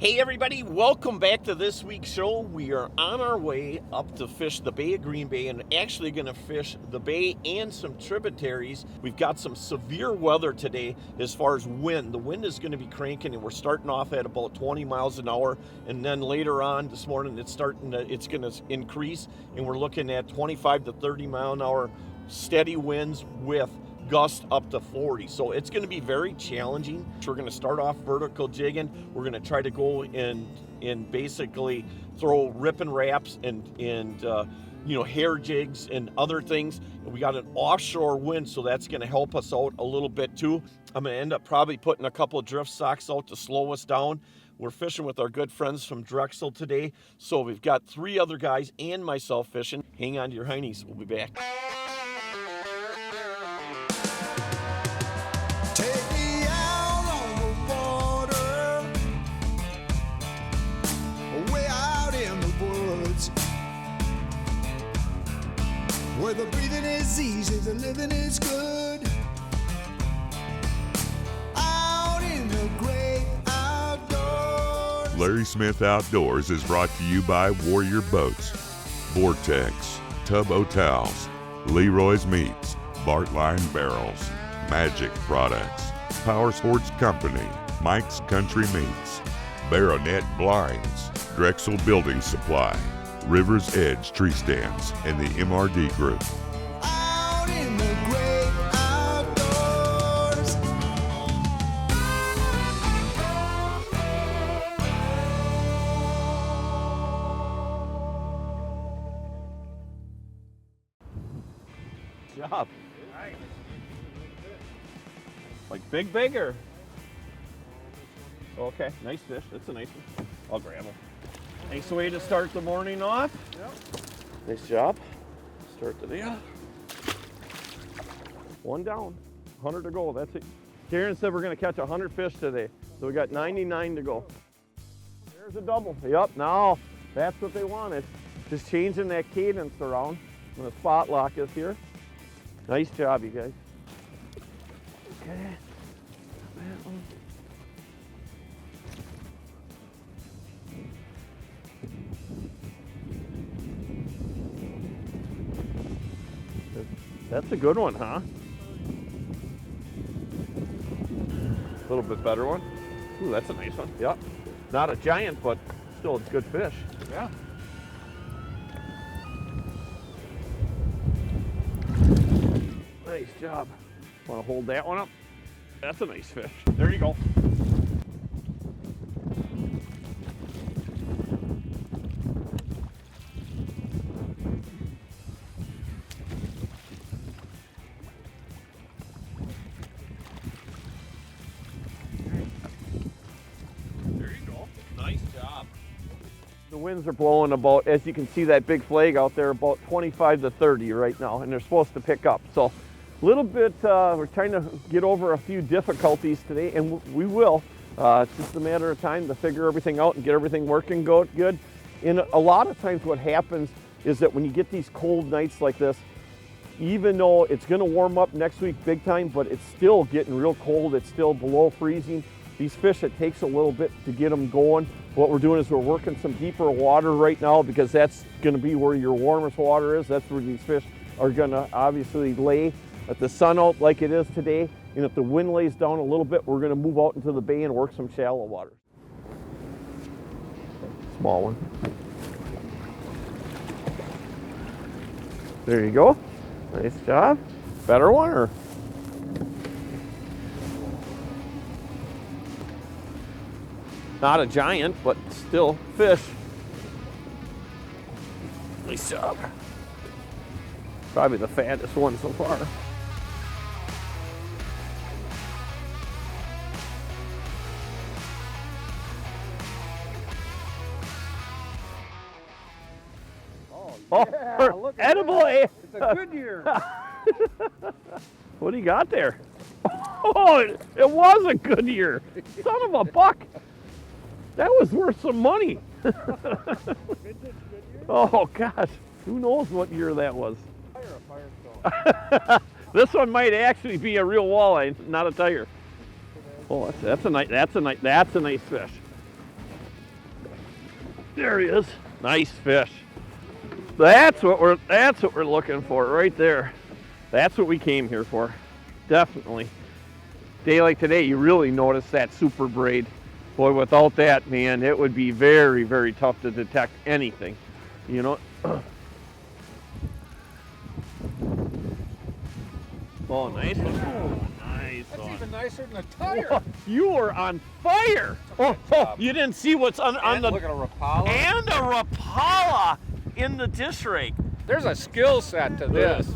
Hey everybody, welcome back to this week's show. We are on our way up to fish the Bay of Green Bay and actually going to fish the bay and some tributaries. We've got some severe weather today as far as wind. The wind is going to be cranking and we're starting off at about 20 miles an hour, and then later on this morning it's going to increase and we're looking at 25 to 30 mile an hour steady winds with gust up to 40. So it's going to be very challenging. We're going to start off vertical jigging. We're going to try to go and basically throw rip and wraps and hair jigs and other things. And we got an offshore wind, so that's going to help us out a little bit too. I'm going to end up probably putting a couple of drift socks out to slow us down. We're fishing with our good friends from Drexel today. So we've got 3 other guys and myself fishing. Hang on to your heinies. We'll be back. Where the breathing is easy, the living is good. Out in the great outdoors. Larry Smith Outdoors is brought to you by Warrior Boats, Vortex, Tub Hotels, Leroy's Meats, Bartline Barrels, Magic Products, Power Sports Company, Mike's Country Meats, Baronet Blinds, Drexel Building Supply, River's Edge Tree Stands, and the MRD Group. Out in the great outdoors. Good job. Like bigger. Okay, nice fish. That's a nice one. I'll grab him. Nice way to start the morning off. Yep. Nice job. Start the day off. 1 down, 100 to go. That's it. Karen said we're going to catch 100 fish today, so we got 99 to go. There's a double. Yep, now that's what they wanted. Just changing that cadence around when the spot lock is here. Nice job, you guys. Okay. That one. That's a good one, huh? A little bit better one. Ooh, that's a nice one. Yep. Not a giant, but still it's good fish. Yeah. Nice job. Want to hold that one up? That's a nice fish. There you go. The winds are blowing about, as you can see that big flag out there, about 25 to 30 right now, and they're supposed to pick up. So a little bit, we're trying to get over a few difficulties today, and we will. It's just a matter of time to figure everything out and get everything working good. And a lot of times what happens is that when you get these cold nights like this, even though it's going to warm up next week big time, but it's still getting real cold. It's still below freezing. These fish, it takes a little bit to get them going. What we're doing is we're working some deeper water right now because that's going to be where your warmest water is. That's where these fish are going to obviously lay at the sun out like it is today. And if the wind lays down a little bit, we're going to move out into the bay and work some shallow water. Small one. There you go. Nice job. Better one or? Not a giant, but still fish. Nice job. Probably the fattest one so far. Oh, yeah, look at edible. That. It's a good year. What do you got there? Oh, it was a good year. Son of a buck. That was worth some money. Oh, gosh. Who knows what year that was? Firestone. This one might actually be a real walleye, not a tiger. Oh, that's a nice fish. There he is. Nice fish. That's what we're looking for right there. That's what we came here for. Definitely. Day like today, you really notice that super braid. Boy, without that, man, it would be very, very tough to detect anything. You know? Oh, nice one. Oh, nice one. That's even nicer than a tire. Oh, you are on fire. Oh, you didn't see what's on the... Look at a Rapala. And a Rapala in the dish rake. There's a skill set to this.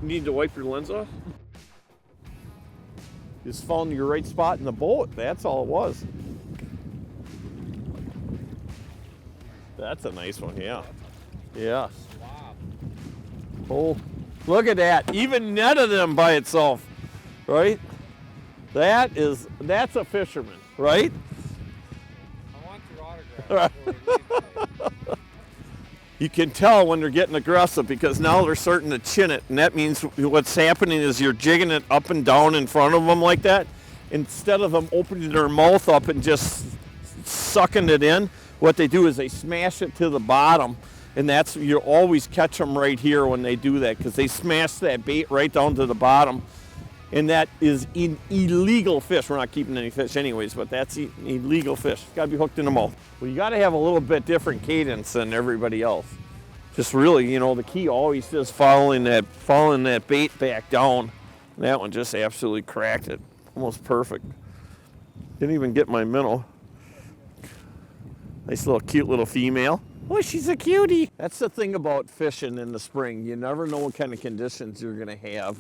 Need to wipe your lens off? Just found your right spot in the boat. That's all it was. That's a nice one, yeah. Yeah. Wow. Oh, look at that. Even netted them by itself, right? That's a fisherman, right? I want your autograph. You can tell when they're getting aggressive because now they're starting to chin it, and that means what's happening is you're jigging it up and down in front of them like that. Instead of them opening their mouth up and just sucking it in, what they do is they smash it to the bottom, and that's, you always catch them right here when they do that because they smash that bait right down to the bottom, and that is illegal fish. We're not keeping any fish anyways, but that's illegal fish. It's got to be hooked in the mouth. Well, you got to have a little bit different cadence than everybody else. Just really, the key always is following that bait back down. That one just absolutely cracked it. Almost perfect. Didn't even get my minnow. Nice little cute little female. Oh, she's a cutie. That's the thing about fishing in the spring. You never know what kind of conditions you're gonna have,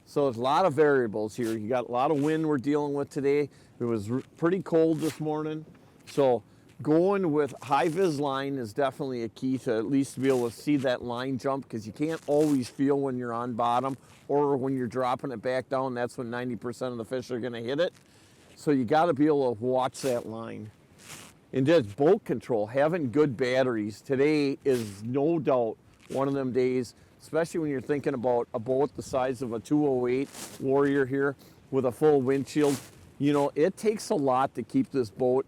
So there's a lot of variables here. You got a lot of wind we're dealing with today. It was pretty cold this morning. So going with high vis line is definitely a key to at least be able to see that line jump because you can't always feel when you're on bottom or when you're dropping it back down. That's when 90% of the fish are gonna hit it. So you gotta be able to watch that line. And just boat control, having good batteries. Today is no doubt one of them days, especially when you're thinking about a boat the size of a 208 Warrior here with a full windshield. It takes a lot to keep this boat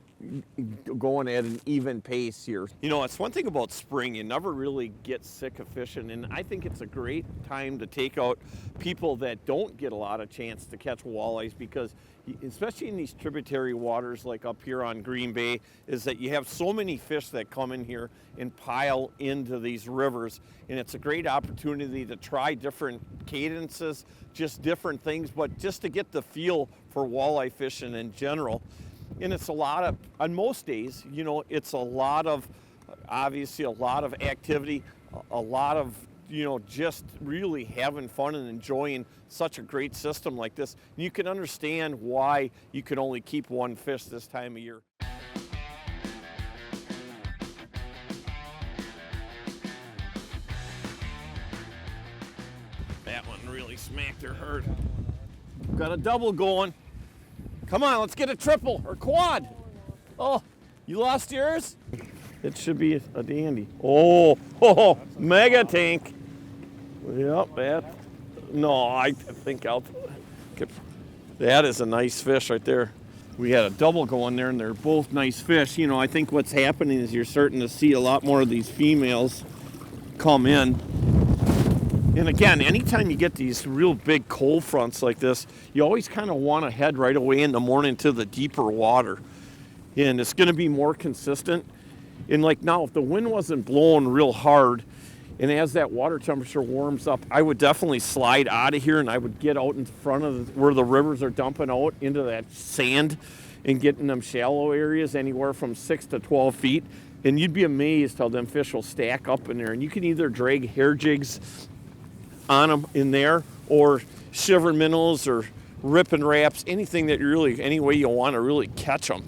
going at an even pace here. It's one thing about spring, you never really get sick of fishing, and I think it's a great time to take out people that don't get a lot of chance to catch walleyes because especially in these tributary waters like up here on Green Bay, is that you have so many fish that come in here and pile into these rivers, and it's a great opportunity to try different cadences, just different things, but just to get the feel for walleye fishing in general. And it's a lot of, on most days, it's a lot of, obviously a lot of activity, a lot of, just really having fun and enjoying such a great system like this. You can understand why you can only keep one fish this time of year. That one really smacked her hard. Got a double going. Come on, let's get a triple or quad. Oh, you lost yours? It should be a dandy. Oh, mega tank. Yep, I think that is a nice fish right there. We had a double going there, and they're both nice fish. I think what's happening is you're starting to see a lot more of these females come in. And again, anytime you get these real big cold fronts like this, you always kind of want to head right away in the morning to the deeper water. And it's going to be more consistent. And like now, if the wind wasn't blowing real hard, and as that water temperature warms up, I would definitely slide out of here and I would get out in front of where the rivers are dumping out into that sand and get in them shallow areas anywhere from 6 to 12 feet. And you'd be amazed how them fish will stack up in there. And you can either drag hair jigs on them in there or shiver minnows or ripping wraps, anything that you really, any way you want to really catch them.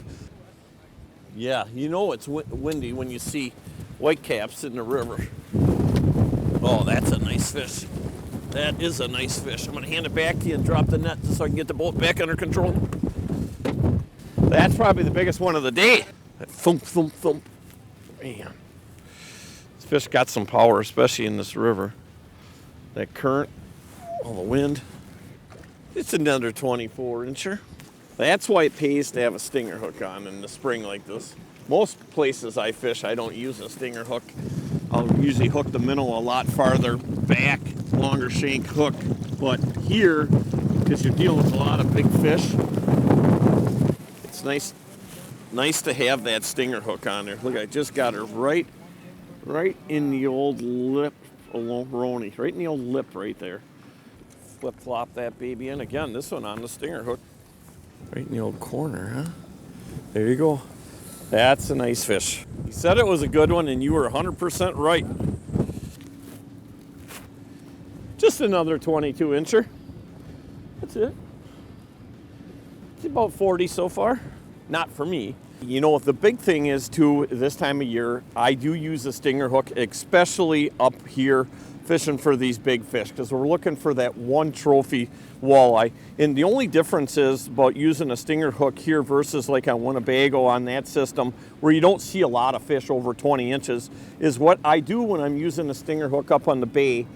Yeah, it's windy when you see whitecaps in the river. Oh, that's a nice fish. That is a nice fish. I'm going to hand it back to you and drop the net so I can get the boat back under control. That's probably the biggest one of the day. That thump, thump, thump. Man, this fish got some power, especially in this river. That current, all the wind. It's another 24-incher. That's why it pays to have a stinger hook on in the spring like this. Most places I fish, I don't use a stinger hook. I'll usually hook the minnow a lot farther back, longer shank hook. But here, because you're dealing with a lot of big fish, it's nice to have that stinger hook on there. Look, I just got her right in the old lip, Roni, right in the old lip right there. Flip-flop that baby in. Again, this one on the stinger hook. Right in the old corner, huh? There you go. That's a nice fish. You said it was a good one, and you were 100% right. Just another 22-incher. That's it. It's about 40 so far. Not for me. You know, the big thing is, too, this time of year, I do use a stinger hook, especially up here fishing for these big fish, because we're looking for that one trophy walleye. And the only difference is about using a stinger hook here versus like on Winnebago on that system, where you don't see a lot of fish over 20 inches, is what I do when I'm using a stinger hook up on the bay.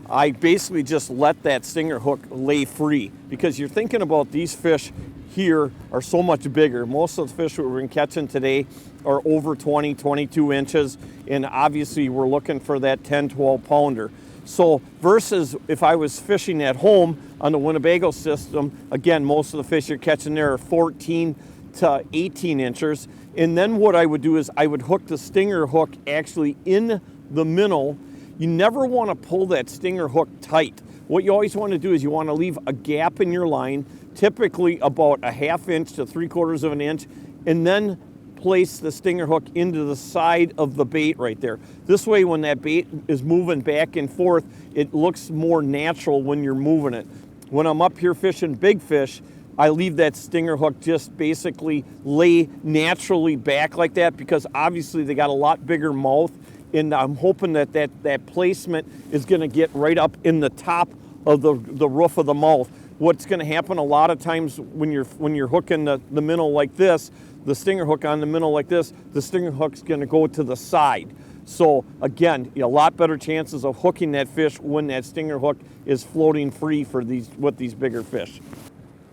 I basically just let that stinger hook lay free, because you're thinking about these fish here are so much bigger. Most of the fish we've been catching today are over 20, 22 inches, and obviously we're looking for that 10, 12 pounder. So versus if I was fishing at home on the Winnebago system, again, most of the fish you're catching there are 14 to 18 inches. And then what I would do is I would hook the stinger hook actually in the minnow. You never want to pull that stinger hook tight. What you always want to do is you want to leave a gap in your line, typically about a 1/2 inch to 3/4 of an inch, and then place the stinger hook into the side of the bait right there. This way, when that bait is moving back and forth, it looks more natural when you're moving it. When I'm up here fishing big fish, I leave that stinger hook just basically lay naturally back like that, because obviously they got a lot bigger mouth, and I'm hoping that that placement is gonna get right up in the top of the roof of the mouth. What's gonna happen a lot of times when you're hooking the minnow like this, the stinger hook on the minnow like this, the stinger hook's gonna go to the side. So again, a lot better chances of hooking that fish when that stinger hook is floating free for these bigger fish.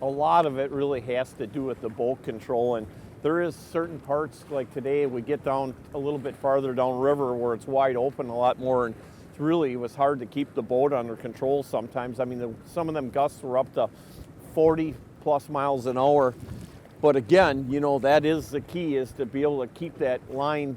A lot of it really has to do with the boat control, and there is certain parts, like today we get down a little bit farther down river where it's wide open a lot more, and it was hard to keep the boat under control sometimes. I mean, some of them gusts were up to 40 plus miles an hour. But again, you know, that is the key, is to be able to keep that line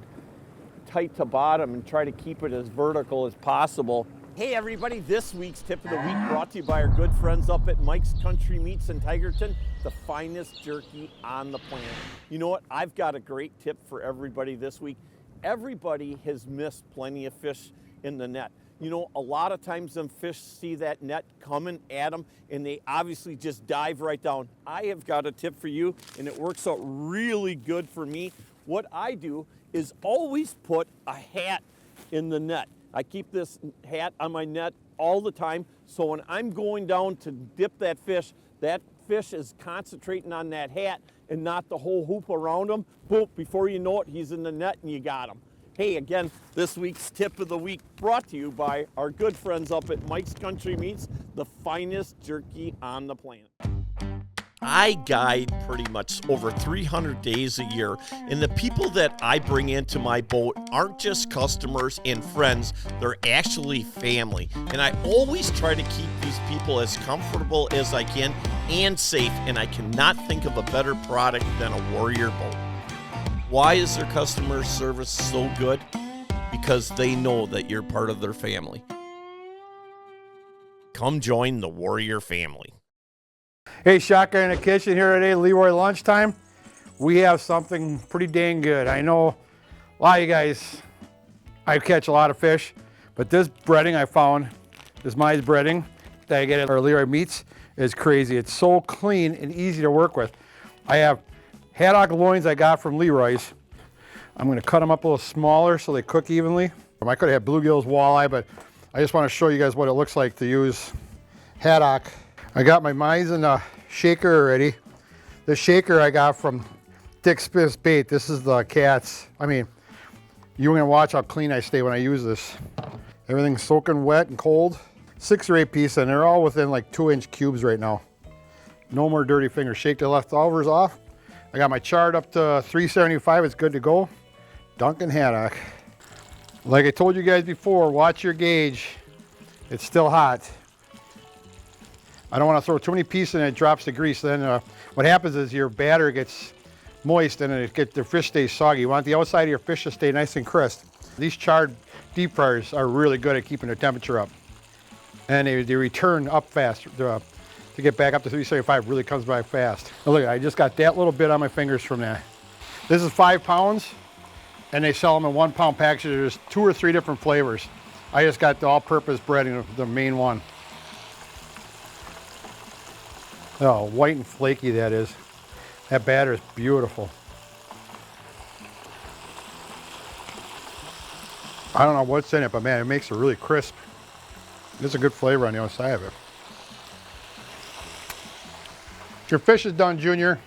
tight to bottom and try to keep it as vertical as possible. Hey everybody, this week's tip of the week brought to you by our good friends up at Mike's Country Meats in Tigerton, the finest jerky on the planet. You know what? I've got a great tip for everybody this week. Everybody has missed plenty of fish in the net. You know, a lot of times them fish see that net coming at them, and they obviously just dive right down. I have got a tip for you, and it works out really good for me. What I do is always put a hat in the net. I keep this hat on my net all the time, so when I'm going down to dip that fish is concentrating on that hat and not the whole hoop around him. Boom, before you know it, he's in the net and you got him. Hey, again, this week's tip of the week brought to you by our good friends up at Mike's Country Meats, the finest jerky on the planet. I guide pretty much over 300 days a year, and the people that I bring into my boat aren't just customers and friends, they're actually family. And I always try to keep these people as comfortable as I can and safe, and I cannot think of a better product than a Warrior boat. Why is their customer service so good? Because they know that you're part of their family. Come join the Warrior family. Hey, Shotgun in the Kitchen here today, Leroy lunchtime. We have something pretty dang good. I know a lot of you guys, I catch a lot of fish, but this breading I found, this Mize breading that I get at our Leroy Meats is crazy. It's so clean and easy to work with. I have haddock loins I got from Leroy's. I'm gonna cut them up a little smaller so they cook evenly. I could have bluegills, walleye, but I just wanna show you guys what it looks like to use haddock. I got my Mize in a shaker already. The shaker I got from Dick Smith's Bait. This is the cats. I mean, you're gonna watch how clean I stay when I use this. Everything's soaking wet and cold. 6 or 8 pieces, and they're all within like 2-inch cubes right now. No more dirty fingers. Shake the leftovers off. I got my chart up to 375. It's good to go. Duncan haddock. Like I told you guys before, watch your gauge. It's still hot. I don't want to throw too many pieces and it drops the grease. Then what happens is your batter gets moist and the fish stays soggy. You want the outside of your fish to stay nice and crisp. These charred deep fryers are really good at keeping the temperature up. And they return up fast. To get back up to 375 really comes by fast. Now look, I just got that little bit on my fingers from that. This is 5 pounds, and they sell them in 1 pound packages. There's 2 or 3 different flavors. I just got the all-purpose breading, the main one. Oh, white and flaky that is. That batter is beautiful. I don't know what's in it, but man, it makes it really crisp. There's a good flavor on the outside of it. Your fish is done, Junior.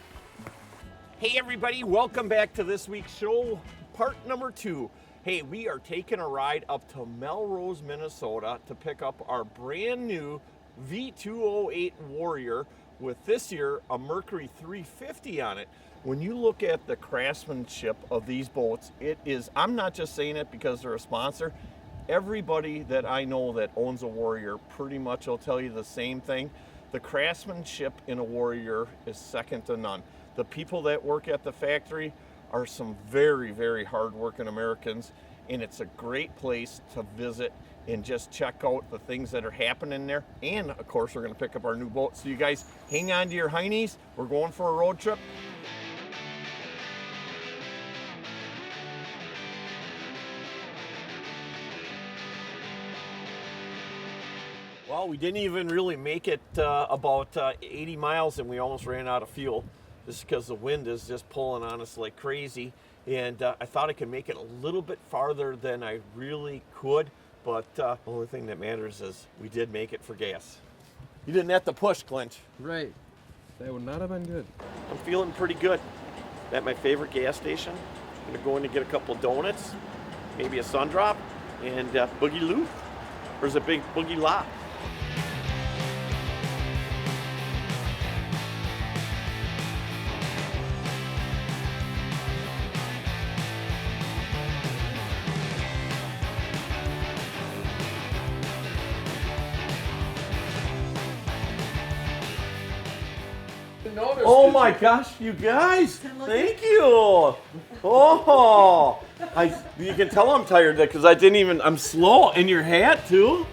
Hey everybody, welcome back to this week's show, part number 2. Hey, we are taking a ride up to Melrose, Minnesota to pick up our brand new V208 Warrior with this year a Mercury 350 on it. When you look at the craftsmanship of these boats, it is, I'm not just saying it because they're a sponsor, everybody that I know that owns a Warrior pretty much will tell you the same thing. The craftsmanship in a Warrior is second to none. The people that work at the factory are some very, very hard-working Americans, and it's a great place to visit and just check out the things that are happening there. And of course, we're gonna pick up our new boat. So you guys hang on to your heinies. We're going for a road trip. Well, we didn't even really make it about 80 miles and we almost ran out of fuel. This is because the wind is just pulling on us like crazy. And I thought I could make it a little bit farther than I really could. But the only thing that matters is we did make it for gas. You didn't have to push, Clinch. Right. That would not have been good. I'm feeling pretty good. At my favorite gas station. I'm gonna go in to get a couple donuts, maybe a sun drop, and Boogie Lou. There's a big Boogie La. Oh my gosh, you guys! Thank you. Oh, you can tell I'm tired because I'm slow. And your hat too.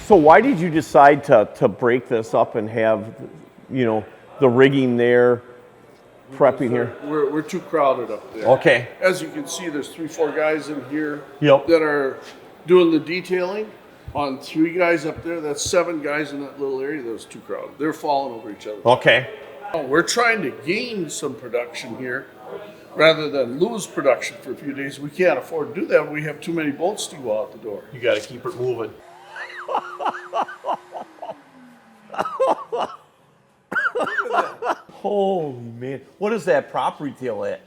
So why did you decide to break this up and have, the rigging there, prepping here? We're too crowded up there. Okay. As you can see, there's 3-4 guys in here Yep. that are doing the detailing. On 3 guys up there, that's 7 guys in that little area. That was too crowded. They're falling over each other. Okay. We're trying to gain some production here rather than lose production for a few days. We can't afford to do that. We have too many boats to go out the door. You got to keep it moving. Holy man. What is that prop retail at?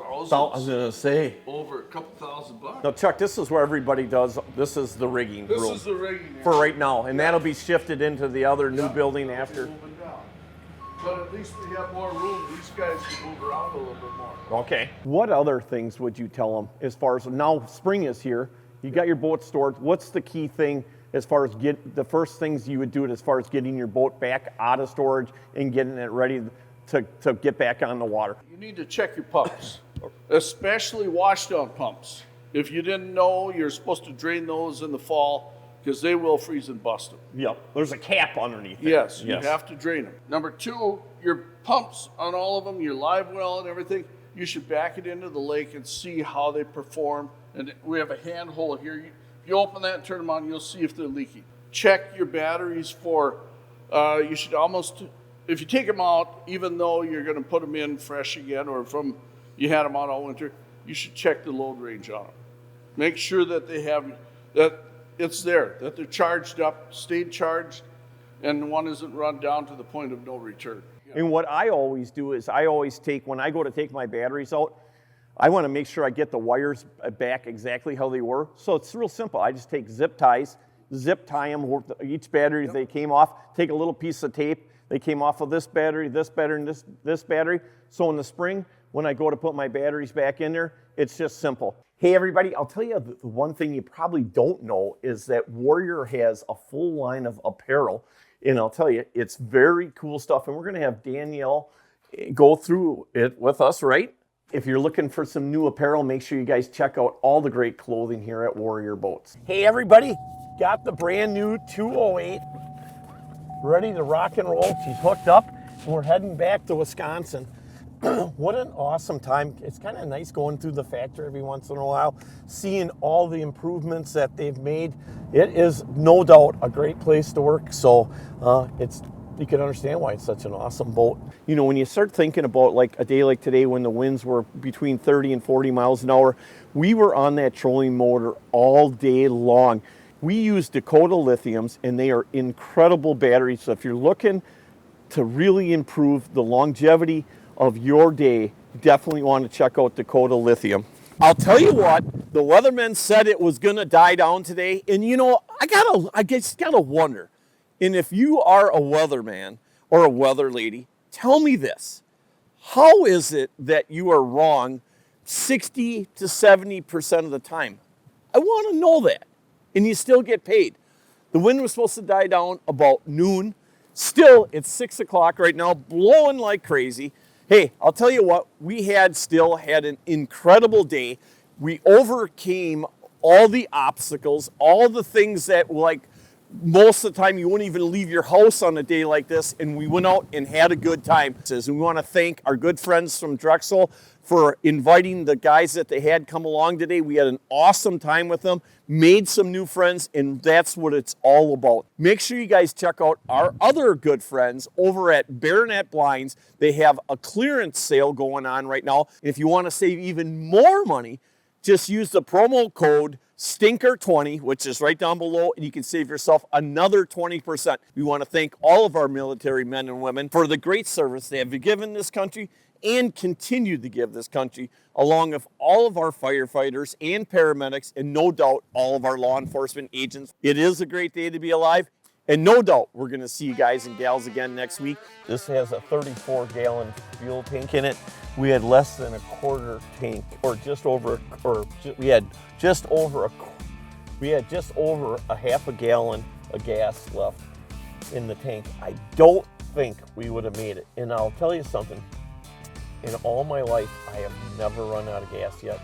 I was going to say. Over a couple $1,000. Now, Chuck, this is where everybody does, this is the rigging This room is the rigging for right now. And that'll be shifted into the other new building after. Moving down. But at least we have more room. These guys can move around a little bit more. Okay. What other things would you tell them as far as, now spring is here, you got your boat stored. What's the key thing as far as the first things you would do it as far as getting your boat back out of storage and getting it ready to get back on the water? You need to check your pumps, especially washdown pumps. If you didn't know, you're supposed to drain those in the fall because they will freeze and bust them. Yep. There's a cap underneath it. Yes, you have to drain them. Number 2, your pumps on all of them, your live well and everything, you should back it into the lake and see how they perform. And we have a hand hole here. You open that and turn them on, you'll see if they're leaking. Check your batteries for, you should almost, if you take them out, even though you're going to put them in fresh again or from you had them out all winter, you should check the load range on them. Make sure that they have, that it's there, that they're charged up, stayed charged, and one isn't run down to the point of no return. And what I always do is when I go to take my batteries out, I want to make sure I get the wires back exactly how they were. So it's real simple. I just take zip ties, zip tie them, each battery they came off, take a little piece of tape. They came off of this battery, and this battery. So in the spring, when I go to put my batteries back in there, it's just simple. Hey everybody, I'll tell you the one thing you probably don't know is that Warrior has a full line of apparel. And I'll tell you, it's very cool stuff. And we're going to have Danielle go through it with us, right? If you're looking for some new apparel, make sure you guys check out all the great clothing here at Warrior Boats. Hey everybody, got the brand new 208 ready to rock and roll. She's hooked up and we're heading back to Wisconsin. What an awesome time. It's kind of nice going through the factory every once in a while, seeing all the improvements that they've made. It is no doubt a great place to work. So you can understand why it's such an awesome boat. You know, when you start thinking about like a day like today when the winds were between 30 and 40 miles an hour, we were on that trolling motor all day long. We use Dakota lithiums and they are incredible batteries. So if you're looking to really improve the longevity of your day, definitely want to check out Dakota Lithium. I'll tell you what, the weathermen said it was going to die down today, and you know, I just gotta wonder, and if you are a weatherman or a weather lady, tell me this: how is it that you are wrong 60 to 70% of the time? I want to know that, and you still get paid. The wind was supposed to die down about noon. Still, it's 6 o'clock right now, blowing like crazy. Hey, I'll tell you what, we still had an incredible day. We overcame all the obstacles, all the things that, like, most of the time you wouldn't even leave your house on a day like this, and we went out and had a good time. And we want to thank our good friends from Drexel for inviting the guys that they had come along today. We had an awesome time with them, made some new friends, and that's what it's all about. Make sure you guys check out our other good friends over at Baronet Blinds. They have a clearance sale going on right now. And if you want to save even more money, just use the promo code STINKER20, which is right down below, and you can save yourself another 20%. We want to thank all of our military men and women for the great service they have given this country and continue to give this country, along with all of our firefighters and paramedics, and no doubt all of our law enforcement agents. It is a great day to be alive, and no doubt we're going to see you guys and gals again next week. This has a 34-gallon fuel tank in it. We had less than a quarter tank, or just over, we had just over a half a gallon of gas left in the tank. I don't think we would have made it. And I'll tell you something. In all my life, I have never run out of gas yet.